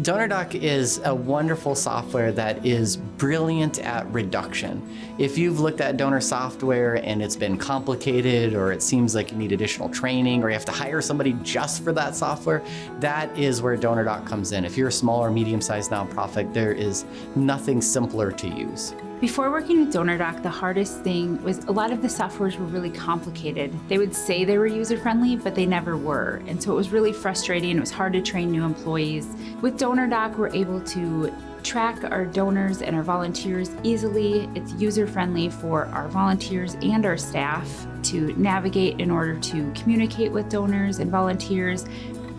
DonorDock is a wonderful software that is brilliant at reduction. If you've looked at donor software and it's been complicated, or it seems like you need additional training, or you have to hire somebody just for that software, that is where DonorDock comes in. If you're a small or medium-sized nonprofit, there is nothing simpler to use. Before working with DonorDock, the hardest thing was a lot of the softwares were really complicated. They would say they were user-friendly, but they never were. And so it was really frustrating. It was hard to train new employees. With DonorDock, we're able to track our donors and our volunteers easily. It's user-friendly for our volunteers and our staff to navigate in order to communicate with donors and volunteers,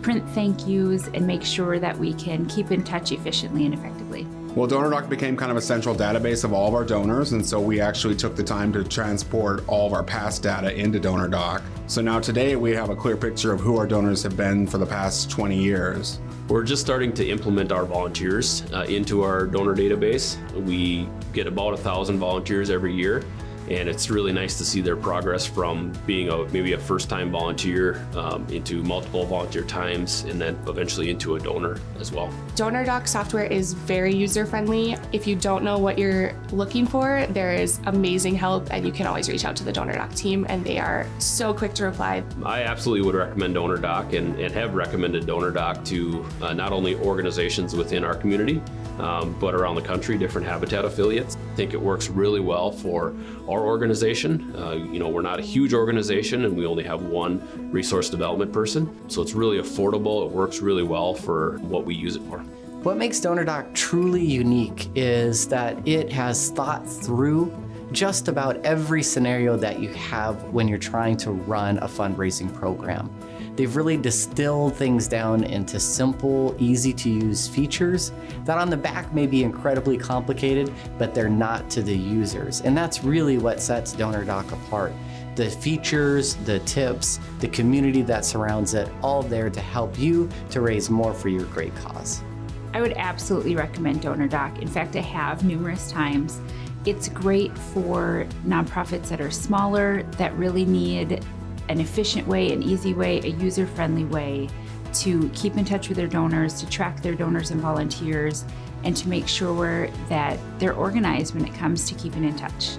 print thank yous, and make sure that we can keep in touch efficiently and effectively. Well, DonorDock became kind of a central database of all of our donors, and so we actually took the time to transport all of our past data into DonorDock. So now today we have a clear picture of who our donors have been for the past 20 years. We're just starting to implement our volunteers into our donor database. We get about 1,000 volunteers every year, and it's really nice to see their progress from being maybe a first-time volunteer into multiple volunteer times, and then eventually into a donor as well. DonorDock software is very user-friendly. If you don't know what you're looking for, there is amazing help, and you can always reach out to the DonorDock team, and they are so quick to reply. I absolutely would recommend DonorDock and have recommended DonorDock to not only organizations within our community, but around the country, different Habitat affiliates. I think it works really well for our organization. We're not a huge organization, and we only have one resource development person. So it's really affordable. It works really well for what we use it for. What makes DonorDock truly unique is that it has thought through just about every scenario that you have when you're trying to run a fundraising program. They've really distilled things down into simple, easy to use features that on the back may be incredibly complicated, but they're not to the users. And that's really what sets DonorDock apart. The features, the tips, the community that surrounds it, all there to help you to raise more for your great cause. I would absolutely recommend DonorDock. In fact, I have numerous times. It's great for nonprofits that are smaller, that really need an efficient way, an easy way, a user-friendly way to keep in touch with their donors, to track their donors and volunteers, and to make sure that they're organized when it comes to keeping in touch.